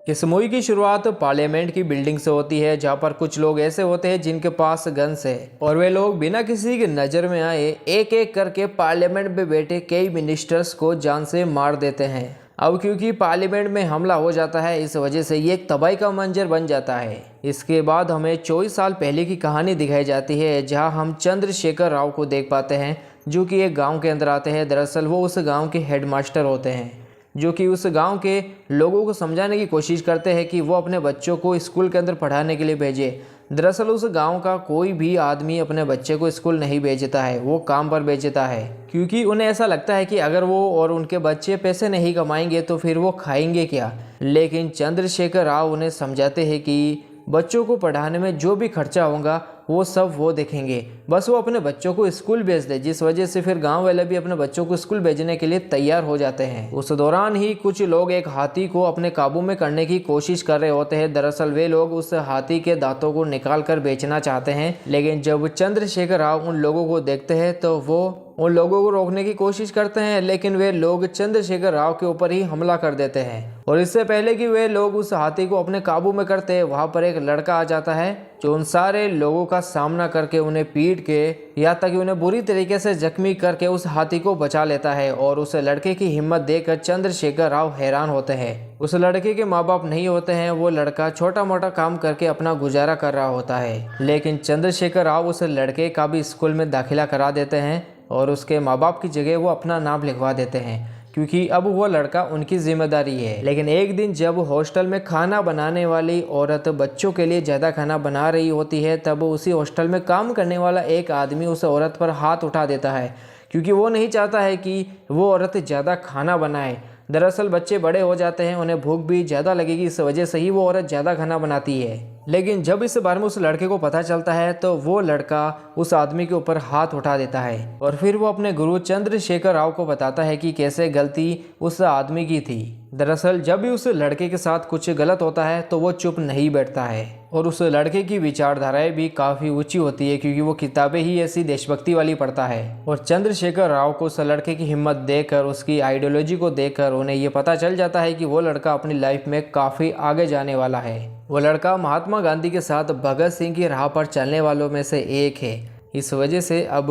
इस मूवी की शुरुआत पार्लियामेंट की बिल्डिंग से होती है, जहां पर कुछ लोग ऐसे होते हैं जिनके पास गन्स है और वे लोग बिना किसी की नज़र में आए एक एक करके पार्लियामेंट में बैठे कई मिनिस्टर्स को जान से मार देते हैं। अब क्योंकि पार्लियामेंट में हमला हो जाता है, इस वजह से ये एक तबाही का मंजर बन जाता है। इसके बाद हमें 24 साल पहले की कहानी दिखाई जाती है, जहां हम चंद्रशेखर राव को देख पाते हैं, जो कि एक गांव के अंदर आते हैं। दरअसल वो उस गांव के हेडमास्टर होते हैं, जो कि उस गांव के लोगों को समझाने की कोशिश करते हैं कि वो अपने बच्चों को स्कूल के अंदर पढ़ाने के लिए भेजे। दरअसल उस गांव का कोई भी आदमी अपने बच्चे को स्कूल नहीं भेजता है, वो काम पर भेजता है, क्योंकि उन्हें ऐसा लगता है कि अगर वो और उनके बच्चे पैसे नहीं कमाएंगे तो फिर वो खाएंगे क्या। लेकिन चंद्रशेखर राव उन्हें समझाते हैं कि बच्चों को पढ़ाने में जो भी खर्चा होगा वो सब वो देखेंगे, बस वो अपने बच्चों को स्कूल भेज दे। जिस वजह से फिर गांव वाले भी अपने बच्चों को स्कूल भेजने के लिए तैयार हो जाते हैं। उस दौरान ही कुछ लोग एक हाथी को अपने काबू में करने की कोशिश कर रहे होते हैं। दरअसल वे लोग उस हाथी के दांतों को निकाल कर बेचना चाहते हैं, लेकिन जब चंद्रशेखर राव उन लोगों को देखते हैं तो वो उन लोगों को रोकने की कोशिश करते हैं, लेकिन वे लोग चंद्रशेखर राव के ऊपर ही हमला कर देते हैं। और इससे पहले कि वे लोग उस हाथी को अपने काबू में करते हैं, वहां पर एक लड़का आ जाता है जो उन सारे लोगों का सामना करके उन्हें पीट के या तक उन्हें बुरी तरीके से जख्मी करके उस हाथी को बचा लेता है। और उस लड़के की हिम्मत देखकर चंद्रशेखर राव हैरान होते हैं। उस लड़के के माँ बाप नहीं होते हैं, वो लड़का छोटा मोटा काम करके अपना गुजारा कर रहा होता है, लेकिन चंद्रशेखर राव उस लड़के का भी स्कूल में दाखिला करा देते हैं और उसके माँ बाप की जगह वो अपना नाम लिखवा देते हैं, क्योंकि अब वो लड़का उनकी जिम्मेदारी है। लेकिन एक दिन जब हॉस्टल में खाना बनाने वाली औरत बच्चों के लिए ज़्यादा खाना बना रही होती है, तब उसी हॉस्टल में काम करने वाला एक आदमी उस औरत पर हाथ उठा देता है, क्योंकि वो नहीं चाहता है कि वो औरत ज़्यादा खाना बनाए। दरअसल बच्चे बड़े हो जाते हैं, उन्हें भूख भी ज़्यादा लगेगी, इस वजह से ही वो औरत ज़्यादा खाना बनाती है। लेकिन जब इस बारे में उस लड़के को पता चलता है तो वो लड़का उस आदमी के ऊपर हाथ उठा देता है और फिर वो अपने गुरु चंद्रशेखर राव को बताता है कि कैसे गलती उस आदमी की थी। दरअसल जब भी उस लड़के के साथ कुछ गलत होता है तो वो चुप नहीं बैठता है और उस लड़के की विचारधाराएं भी काफ़ी ऊंची होती है, क्योंकि वो किताबें ही ऐसी देशभक्ति वाली पढ़ता है। और चंद्रशेखर राव को उस लड़के की हिम्मत देखकर, उसकी आइडियोलॉजी को देखकर उन्हें ये पता चल जाता है कि वो लड़का अपनी लाइफ में काफ़ी आगे जाने वाला है। वो लड़का महात्मा गांधी के साथ भगत सिंह की राह पर चलने वालों में से एक है। इस वजह से अब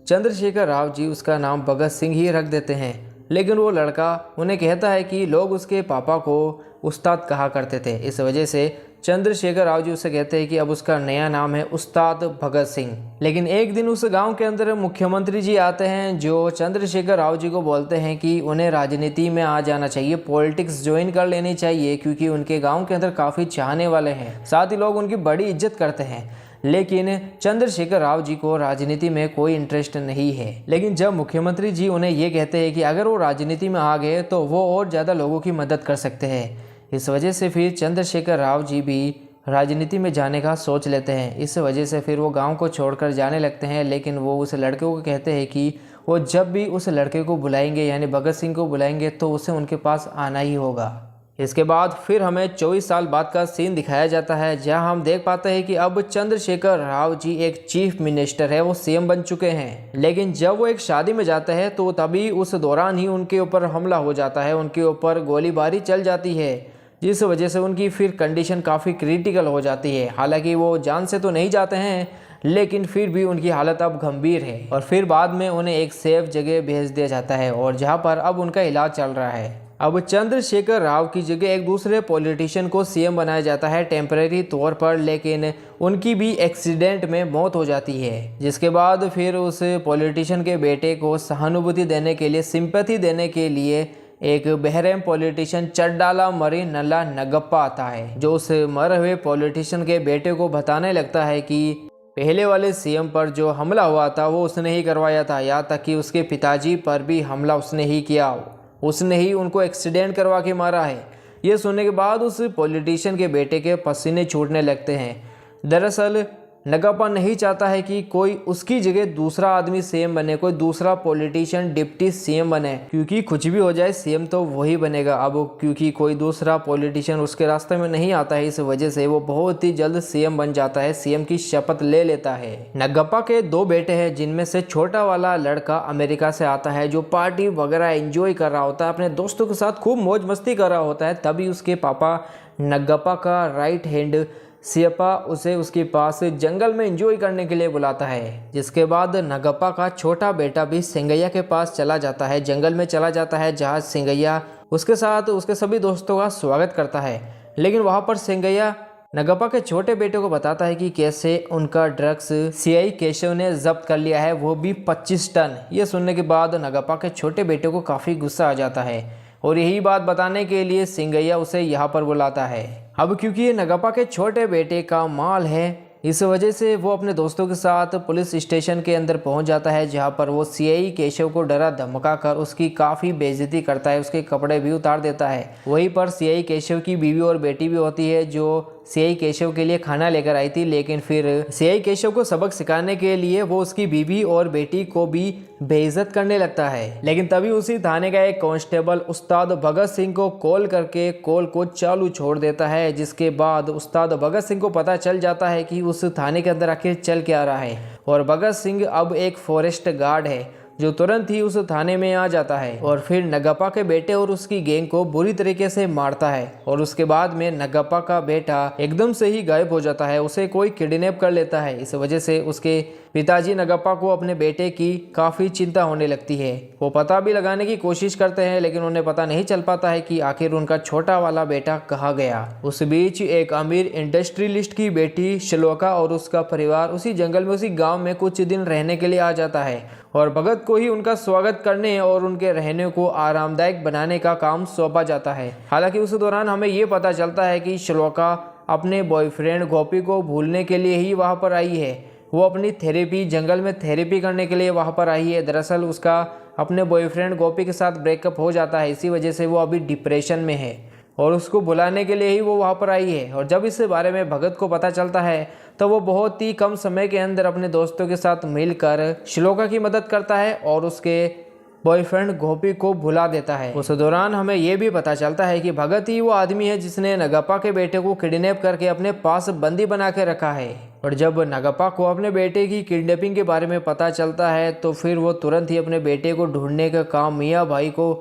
चंद्रशेखर राव जी उसका नाम भगत सिंह ही रख देते हैं। लेकिन वो लड़का उन्हें कहता है कि लोग उसके पापा को उस्ताद कहा करते थे, इस वजह से चंद्रशेखर राव जी उसे कहते हैं कि अब उसका नया नाम है उस्ताद भगत सिंह। लेकिन एक दिन उस गांव के अंदर मुख्यमंत्री जी आते हैं, जो चंद्रशेखर राव जी को बोलते हैं कि उन्हें राजनीति में आ जाना चाहिए, पॉलिटिक्स ज्वाइन कर लेनी चाहिए, क्योंकि उनके गांव के अंदर काफ़ी चाहने वाले हैं, साथ ही लोग उनकी बड़ी इज्जत करते हैं। लेकिन चंद्रशेखर राव जी को राजनीति में कोई इंटरेस्ट नहीं है। लेकिन जब मुख्यमंत्री जी उन्हें ये कहते हैं कि अगर वो राजनीति में आ गए तो वो और ज़्यादा लोगों की मदद कर सकते हैं, इस वजह से फिर चंद्रशेखर राव जी भी राजनीति में जाने का सोच लेते हैं। इस वजह से फिर वो गांव को छोड़कर जाने लगते हैं। लेकिन वो उस लड़के को कहते हैं कि वो जब भी उस लड़के को बुलाएंगे, यानी भगत सिंह को बुलाएंगे, तो उसे उनके पास आना ही होगा। इसके बाद फिर हमें 24 साल बाद का सीन दिखाया जाता है, जहां हम देख पाते हैं कि अब चंद्रशेखर राव जी एक चीफ मिनिस्टर है, वो सीएम बन चुके हैं। लेकिन जब वो एक शादी में जाते हैं तो तभी उस दौरान ही उनके ऊपर हमला हो जाता है, उनके ऊपर गोलीबारी चल जाती है, जिस वजह से उनकी फिर कंडीशन काफ़ी क्रिटिकल हो जाती है। हालांकि वो जान से तो नहीं जाते हैं, लेकिन फिर भी उनकी हालत अब गंभीर है और फिर बाद में उन्हें एक सेफ जगह भेज दिया जाता है और जहां पर अब उनका इलाज चल रहा है। अब चंद्रशेखर राव की जगह एक दूसरे पॉलिटिशियन को सीएम बनाया जाता है टेम्परेरी तौर पर, लेकिन उनकी भी एक्सीडेंट में मौत हो जाती है। जिसके बाद फिर उस पॉलिटिशियन के बेटे को सहानुभूति देने के लिए, सिंपैथी देने के लिए एक बहरम पॉलिटिशियन चड्डाला मरी नल्ला नगप्पा आता है, जो उस मरे हुए पॉलिटिशियन के बेटे को बताने लगता है कि पहले वाले सीएम पर जो हमला हुआ था वो उसने ही करवाया था, यहाँ तक कि उसके पिताजी पर भी हमला उसने ही किया, उसने ही उनको एक्सीडेंट करवा के मारा है। ये सुनने के बाद उस पॉलिटिशियन के बेटे के पसीने छूटने लगते हैं। दरअसल नगप्पा नहीं चाहता है कि कोई उसकी जगह दूसरा आदमी सीएम बने, कोई दूसरा पॉलिटिशियन डिप्टी सीएम बने, क्योंकि कुछ भी हो जाए सीएम तो वही बनेगा। अब क्योंकि कोई दूसरा पॉलिटिशियन उसके रास्ते में नहीं आता है, इस वजह से वो बहुत ही जल्द सीएम बन जाता है, सीएम की शपथ ले लेता है। नगप्पा के 2 बेटे हैं, जिनमें से छोटा वाला लड़का अमेरिका से आता है, जो पार्टी वगैरह एंजॉय कर रहा होता है, अपने दोस्तों के साथ खूब मौज मस्ती कर रहा होता है। तभी उसके पापा नगप्पा का राइट हैंड सियप्पा उसे उसके पास जंगल में एंजॉय करने के लिए बुलाता है। जिसके बाद नगप्पा का छोटा बेटा भी सिंगैया के पास चला जाता है, जंगल में चला जाता है, जहाँ सिंगैया उसके साथ उसके सभी दोस्तों का स्वागत करता है। लेकिन वहाँ पर सिंगैया नगप्पा के छोटे बेटे को बताता है कि कैसे उनका ड्रग्स सीआई केशव ने जब्त कर लिया है, वो भी 25 टन। ये सुनने के बाद नगप्पा के छोटे बेटे को काफ़ी गुस्सा आ जाता है और यही बात बताने के लिए सिंगैया उसे यहाँ पर बुलाता है। अब क्योंकि ये नगप्पा के छोटे बेटे का माल है, इस वजह से वो अपने दोस्तों के साथ पुलिस स्टेशन के अंदर पहुंच जाता है, जहां पर वो सीआई केशव को डरा धमका कर उसकी काफ़ी बेइज्जती करता है, उसके कपड़े भी उतार देता है। वहीं पर सीआई केशव की बीवी और बेटी भी होती है, जो सीआई केशव के लिए खाना लेकर आई थी। लेकिन फिर सीआई केशव को सबक सिखाने के लिए वो उसकी बीवी और बेटी को भी बेइज्जत करने लगता है। लेकिन तभी उसी थाने का एक कांस्टेबल उस्ताद भगत सिंह को कॉल करके कॉल को चालू छोड़ देता है, जिसके बाद उस्ताद भगत सिंह को पता चल जाता है कि उस थाने के अंदर आखिर चल क्या रहा है। और भगत सिंह अब एक फॉरेस्ट गार्ड है, जो तुरंत ही उस थाने में आ जाता है और फिर नगप्पा के बेटे और उसकी गैंग को बुरी तरीके से मारता है। और उसके बाद में नगप्पा का बेटा एकदम से ही गायब हो जाता है, उसे कोई किडनैप कर लेता है। इस वजह से उसके पिताजी नगप्पा को अपने बेटे की काफ़ी चिंता होने लगती है। वो पता भी लगाने की कोशिश करते हैं, लेकिन उन्हें पता नहीं चल पाता है कि आखिर उनका छोटा वाला बेटा कहाँ गया। उस बीच एक अमीर इंडस्ट्रियलिस्ट की बेटी श्लोका और उसका परिवार उसी जंगल में, उसी गाँव में कुछ दिन रहने के लिए आ जाता है और भगत को ही उनका स्वागत करने और उनके रहने को आरामदायक बनाने का काम सौंपा जाता है। हालांकि उस दौरान हमें ये पता चलता है कि श्लोका अपने बॉयफ्रेंड गोपी को भूलने के लिए ही वहाँ पर आई है। वो अपनी थेरेपी, जंगल में थेरेपी करने के लिए वहाँ पर आई है। दरअसल उसका अपने बॉयफ्रेंड गोपी के साथ ब्रेकअप हो जाता है, इसी वजह से वो अभी डिप्रेशन में है और उसको बुलाने के लिए ही वो वहाँ पर आई है। और जब इस बारे में भगत को पता चलता है तो वो बहुत ही कम समय के अंदर अपने दोस्तों के साथ मिलकर श्लोका की मदद करता है और उसके बॉयफ्रेंड गोपी को भुला देता है। उस दौरान हमें यह भी पता चलता है कि भगत ही वो आदमी है जिसने नगप्पा के बेटे को किडनैप करके अपने पास बंदी बना के रखा है। और जब नगप्पा को अपने बेटे की किडनैपिंग के बारे में पता चलता है तो फिर वो तुरंत ही अपने बेटे को ढूंढने का काम मियाँ भाई को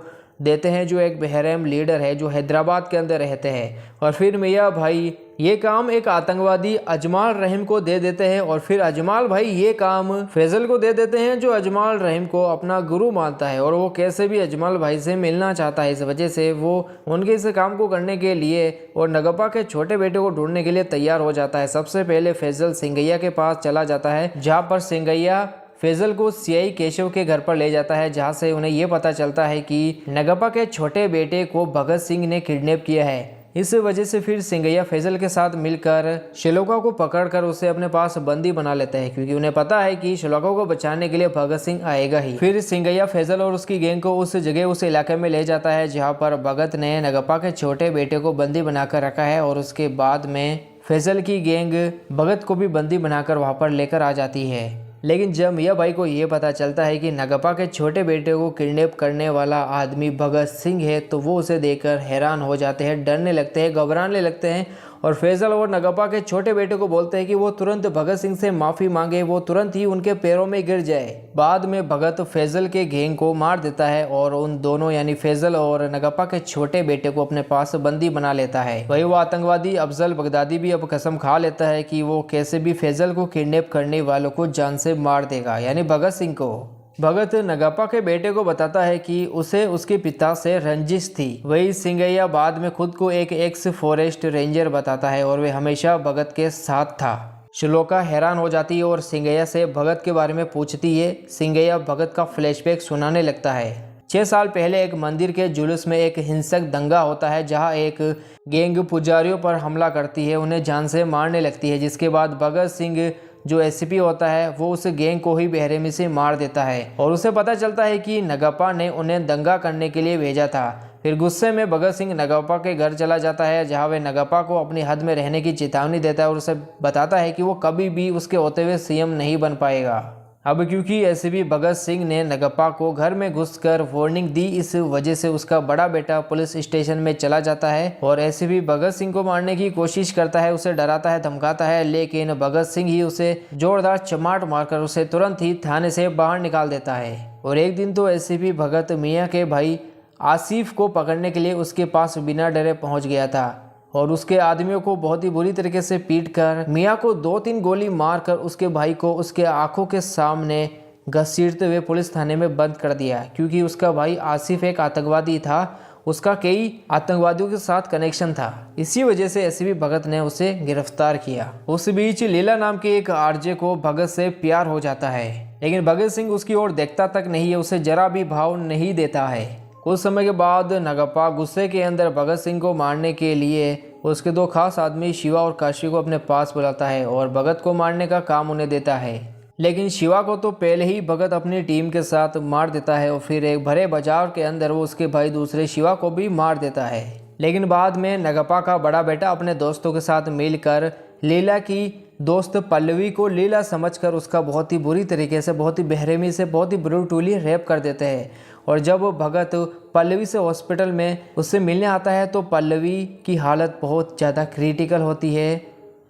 देते हैं, जो एक बेहरम लीडर है जो हैदराबाद के अंदर रहते हैं। और फिर मियाँ भाई ये काम एक आतंकवादी अजमाल रहीम को दे देते हैं और फिर अजमाल भाई ये काम फैजल को दे देते हैं, जो अजमाल रहीम को अपना गुरु मानता है और वो कैसे भी अजमाल भाई से मिलना चाहता है। इस वजह से वो उनके इस काम को करने के लिए और नगप्पा के छोटे बेटे को ढूंढने के लिए तैयार हो जाता है। सबसे पहले फैजल सिंगैया के पास चला जाता है, जहाँ पर सिंगैया फैजल को सीआई केशव के घर पर ले जाता है, जहाँ से उन्हें यह पता चलता है कि नगप्पा के छोटे बेटे को भगत सिंह ने किडनैप किया है। इस वजह से फिर सिंगैया फैजल के साथ मिलकर श्लोका को पकड़कर उसे अपने पास बंदी बना लेते हैं, क्योंकि उन्हें पता है कि श्लोका को बचाने के लिए भगत सिंह आएगा ही। फिर सिंगैया फैजल और उसकी गैंग को उस जगह, उस इलाके में ले जाता है जहाँ पर भगत ने नगप्पा के छोटे बेटे को बंदी बनाकर रखा है। और उसके बाद में फैजल की गैंग भगत को भी बंदी बनाकर वहाँ पर लेकर आ जाती है। लेकिन जब मियाँ भाई को ये पता चलता है कि नगप्पा के छोटे बेटे को किडनैप करने वाला आदमी भगत सिंह है, तो वो उसे देखकर हैरान हो जाते हैं, डरने लगते हैं, घबराने लगते हैं और फैजल और नगप्पा के छोटे बेटे को बोलते हैं कि वो तुरंत भगत सिंह से माफ़ी मांगे, वो तुरंत ही उनके पैरों में गिर जाए। बाद में भगत फैजल के गैंग को मार देता है और उन दोनों यानी फैजल और नगप्पा के छोटे बेटे को अपने पास बंदी बना लेता है। वही वो आतंकवादी अफजल बगदादी भी अब कसम खा लेता है कि वो कैसे भी फैजल को किडनैप करने वालों को जान से मार देगा, यानी भगत सिंह को। भगत नगप्पा के बेटे को बताता है कि उसे उसके पिता से रंजिश थी। वही सिंगैया बाद में खुद को एक एक्स फॉरेस्ट रेंजर बताता है और वे हमेशा भगत के साथ था। श्लोका हैरान हो जाती है और सिंगैया से भगत के बारे में पूछती है। सिंगैया भगत का फ्लैशबैक सुनाने लगता है। 6 साल पहले एक मंदिर के जुलूस में एक हिंसक दंगा होता है, जहां एक गैंग पुजारियों पर हमला करती है, उन्हें जान से मारने लगती है। जिसके बाद भगत सिंह जो एसीपी होता है वो उस गैंग को ही बेरहमी से मार देता है और उसे पता चलता है कि नगप्पा ने उन्हें दंगा करने के लिए भेजा था। फिर गुस्से में भगत सिंह नगप्पा के घर चला जाता है, जहां वे नगप्पा को अपनी हद में रहने की चेतावनी देता है और उसे बताता है कि वो कभी भी उसके होते हुए सीएम नहीं बन पाएगा। अब क्योंकि एसीपी भगत सिंह ने नगप्पा को घर में घुसकर वार्निंग दी, इस वजह से उसका बड़ा बेटा पुलिस स्टेशन में चला जाता है और एसीपी भगत सिंह को मारने की कोशिश करता है, उसे डराता है, धमकाता है, लेकिन भगत सिंह ही उसे जोरदार चमाट मारकर उसे तुरंत ही थाने से बाहर निकाल देता है। और एक दिन तो एसीपी भगत मियाँ के भाई आसिफ को पकड़ने के लिए उसके पास बिना डरे पहुंच गया था और उसके आदमियों को बहुत ही बुरी तरीके से पीटकर मियाँ को 2-3 गोली मारकर उसके भाई को उसके आंखों के सामने घसीटते हुए पुलिस थाने में बंद कर दिया। क्योंकि उसका भाई आसिफ एक आतंकवादी था, उसका कई आतंकवादियों के साथ कनेक्शन था, इसी वजह से एसीपी भगत ने उसे गिरफ्तार किया। उस बीच लीला नाम के एक आरजे को भगत से प्यार हो जाता है, लेकिन भगत सिंह उसकी ओर देखता तक नहीं है, उसे जरा भी भाव नहीं देता है। कुछ समय के बाद नगप्पा गुस्से के अंदर भगत सिंह को मारने के लिए उसके 2 खास आदमी शिवा और काशी को अपने पास बुलाता है और भगत को मारने का काम उन्हें देता है। लेकिन शिवा को तो पहले ही भगत अपनी टीम के साथ मार देता है और फिर एक भरे बाजार के अंदर वो उसके भाई दूसरे शिवा को भी मार देता है। लेकिन बाद में नगप्पा का बड़ा बेटा अपने दोस्तों के साथ मिलकर लीला की दोस्त पल्लवी को लीला समझकर उसका बहुत ही बुरी तरीके से, बहुत ही बेरहमी से, बहुत ही ब्रूटली रेप कर देते हैं। और जब भगत पल्लवी से हॉस्पिटल में उससे मिलने आता है तो पल्लवी की हालत बहुत ज़्यादा क्रिटिकल होती है,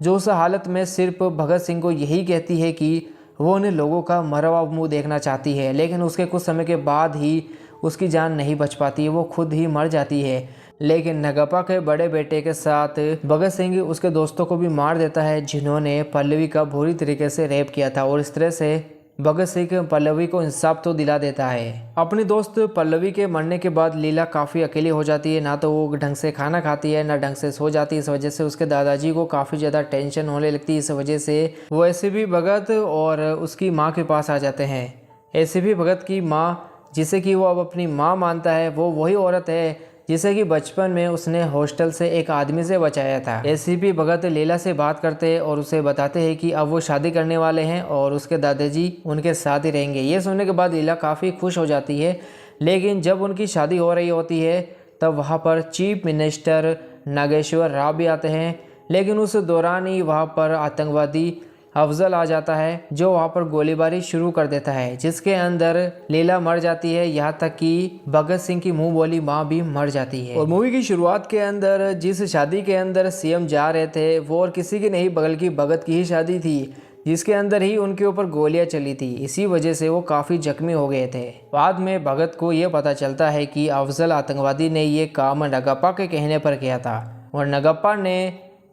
जो उस हालत में सिर्फ भगत सिंह को यही कहती है कि वो उन लोगों का मरा हुआ मुँह देखना चाहती है। लेकिन उसके कुछ समय के बाद ही उसकी जान नहीं बच पाती है, वो खुद ही मर जाती है। लेकिन नगप्पा के बड़े बेटे के साथ भगत सिंह उसके दोस्तों को भी मार देता है, जिन्होंने पल्लवी का बुरी तरीके से रेप किया था। और इस तरह से भगत सिंह पल्लवी को इंसाफ तो दिला देता है। अपनी दोस्त पल्लवी के मरने के बाद लीला काफ़ी अकेली हो जाती है, ना तो वो ढंग से खाना खाती है, ना ढंग से सो जाती है। इस वजह से उसके दादाजी को काफ़ी ज़्यादा टेंशन होने लगती है। इस वजह से वो एसीपी भगत और उसकी माँ के पास आ जाते हैं। एसीपी भगत की माँ, जिसे कि वो अब अपनी माँ मानता है, वो वही औरत है जिसे कि बचपन में उसने हॉस्टल से एक आदमी से बचाया था। एसीपी भगत लीला से बात करते हैं और उसे बताते हैं कि अब वो शादी करने वाले हैं और उसके दादाजी उनके साथ ही रहेंगे। ये सुनने के बाद लीला काफ़ी खुश हो जाती है। लेकिन जब उनकी शादी हो रही होती है तब वहाँ पर चीफ मिनिस्टर नागेश्वर राव भी आते हैं। लेकिन उस दौरान ही वहाँ पर आतंकवादी अफजल आ जाता है, जो वहाँ पर गोलीबारी शुरू कर देता है, जिसके अंदर लीला मर जाती है, यहाँ तक कि भगत सिंह की मुंह बोली माँ भी मर जाती है। और मूवी की शुरुआत के अंदर जिस शादी के अंदर सीएम जा रहे थे वो और किसी की नहीं बगल की भगत की ही शादी थी, जिसके अंदर ही उनके ऊपर गोलियां चली थी। इसी वजह से वो काफ़ी जख्मी हो गए थे। बाद में भगत को ये पता चलता है कि अफजल आतंकवादी ने ये काम नगप्पा के कहने पर किया था और नगप्पा ने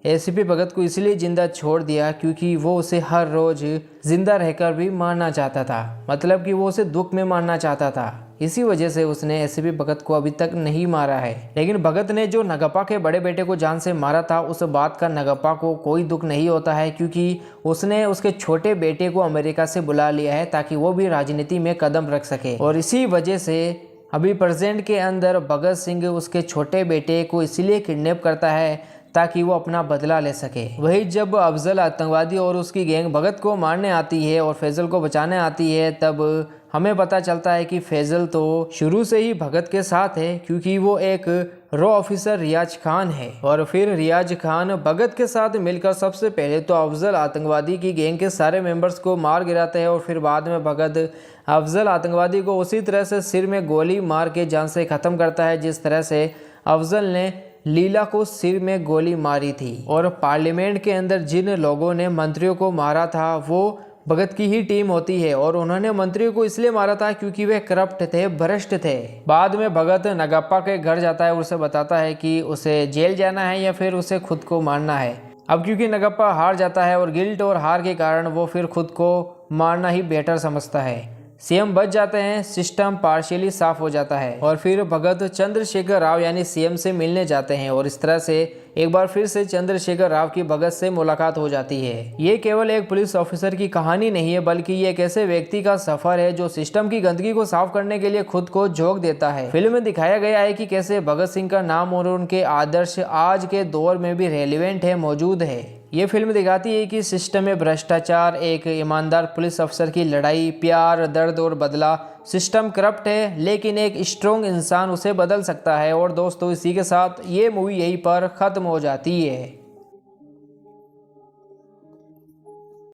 एसीपी भगत को इसलिए जिंदा छोड़ दिया क्योंकि वो उसे हर रोज जिंदा रहकर भी मारना चाहता था, मतलब कि वो उसे दुख में मारना चाहता था। इसी वजह से उसने एसीपी भगत को अभी तक नहीं मारा है। लेकिन भगत ने जो नगप्पा के बड़े बेटे को जान से मारा था, उस बात का नगप्पा को कोई दुख नहीं होता है, क्योंकि उसने उसके छोटे बेटे को अमेरिका से बुला लिया है ताकि वो भी राजनीति में कदम रख सके। और इसी वजह से अभी प्रेजेंट के अंदर भगत सिंह उसके छोटे बेटे को इसलिए किडनैप करता है ताकि वो अपना बदला ले सके। वही जब अफजल आतंकवादी और उसकी गैंग भगत को मारने आती है और फैजल को बचाने आती है, तब हमें पता चलता है कि फैजल तो शुरू से ही भगत के साथ है, क्योंकि वो एक रॉ ऑफिसर रियाज खान है। और फिर रियाज खान भगत के साथ मिलकर सबसे पहले तो अफजल आतंकवादी की गैंग के सारे मेंबर्स को मार गिराते हैं और फिर बाद में भगत अफजल आतंकवादी को उसी तरह से सिर में गोली मार के जान से ख़त्म करता है जिस तरह से अफजल ने लीला को सिर में गोली मारी थी। और पार्लियामेंट के अंदर जिन लोगों ने मंत्रियों को मारा था वो भगत की ही टीम होती है, और उन्होंने मंत्रियों को इसलिए मारा था क्योंकि वे करप्ट थे, भ्रष्ट थे। बाद में भगत नगप्पा के घर जाता है और उसे बताता है कि उसे जेल जाना है या फिर उसे खुद को मारना है। अब क्योंकि नगप्पा हार जाता है और गिल्ट और हार के कारण वो फिर खुद को मारना ही बेटर समझता है। सीएम बच जाते हैं, सिस्टम पार्शियली साफ हो जाता है और फिर भगत चंद्रशेखर राव यानी सीएम से मिलने जाते हैं और इस तरह से एक बार फिर से चंद्रशेखर राव की भगत से मुलाकात हो जाती है। ये केवल एक पुलिस ऑफिसर की कहानी नहीं है, बल्कि ये एक ऐसे व्यक्ति का सफर है जो सिस्टम की गंदगी को साफ करने के लिए खुद को झोंक देता है। फिल्म में दिखाया गया है कि कैसे भगत सिंह का नाम और उनके आदर्श आज के दौर में भी रेलिवेंट है, मौजूद है। ये फिल्म दिखाती है कि सिस्टम में भ्रष्टाचार, एक ईमानदार पुलिस अफसर की लड़ाई, प्यार, दर्द और बदला। सिस्टम करप्ट है लेकिन एक स्ट्रॉन्ग इंसान उसे बदल सकता है। और दोस्तों, इसी के साथ ये मूवी यहीं पर ख़त्म हो जाती है।